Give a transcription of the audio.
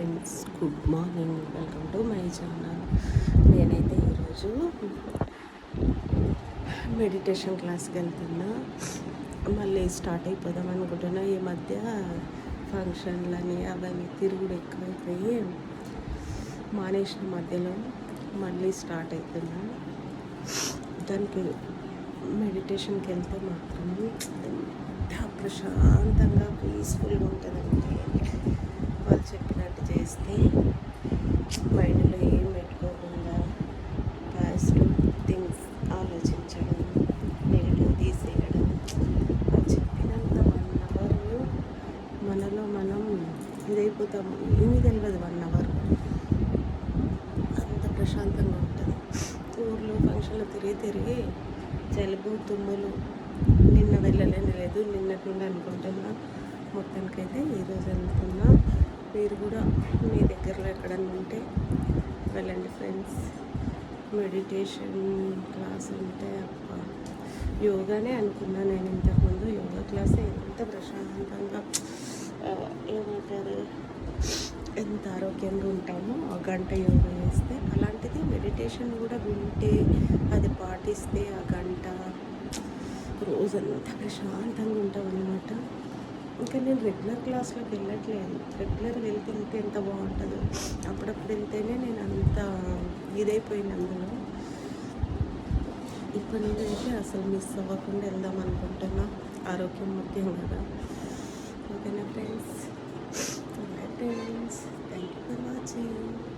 Friends, good morning. Welcome to my channel. నేనైతే ఈరోజు meditation క్లాస్కి వెళ్తున్నా. మళ్ళీ స్టార్ట్ అయిపోదాం అనుకుంటున్నా. ఈ మధ్య ఫంక్షన్లని అవన్నీ తిరుగుడు ఎక్కువైపోయి మానేసిన మధ్యలో మళ్ళీ స్టార్ట్ అవుతున్నా. దానికి మెడిటేషన్కి వెళ్తే మాత్రం ఎంత ప్రశాంతంగా పీస్ఫుల్గా ఉంటుందంటే, వాళ్ళు చెప్పినట్టు చేస్తే మైండ్లో ఏం పెట్టుకోకుండా పాజిటివ్ థింగ్స్ ఆలోచించడం, నెగిటివ్ తీసేయడం. వాళ్ళు చెప్పినంత 1 అవర్ మనలో మనం ఇదైపోతాము. ఏమీ తెలియదు 1 అవర్. అంత ప్రశాంతంగా ఉంటుంది. ఊర్లో ఫంక్షన్లో తిరిగి జలుబు తుమ్ములు నిన్న వెళ్ళలేని లేదు, నిన్నటి నుండి అనుకుంటున్నా. మొత్తానికైతే ఈరోజు వెళ్తున్నా. మీరు కూడా మీ దగ్గరలో ఎక్కడన్నా ఉంటే వెళ్ళండి ఫ్రెండ్స్. మెడిటేషన్ క్లాస్ ఉంటే యోగానే అనుకున్నా నేను ఇంతకుముందు. యోగా క్లాసే ఎంత ప్రశాంతంగా ఏమంటారు, ఎంత ఆరోగ్యంగా ఉంటామో ఆ గంట యోగా చేస్తే. అలాంటిది మెడిటేషన్ కూడా వింటే, అది పాటిస్తే ఆ గంట రోజంతా ప్రశాంతంగా ఉంటాం అన్నమాట. ఇంకా నేను రెగ్యులర్ క్లాస్లోకి వెళ్ళట్లేదు. రెగ్యులర్ వెళ్తే ఎంత బాగుంటుందో. అప్పుడప్పుడు వెళ్తేనే నేను అంత ఇదైపోయింది అందులో. ఇప్పటి నుండి అయితే అసలు మిస్ అవ్వకుండా వెళ్దాం అనుకుంటున్నా. ఆరోగ్యం ముఖ్యం కదా. ఓకేనా friends? Thank you for watching.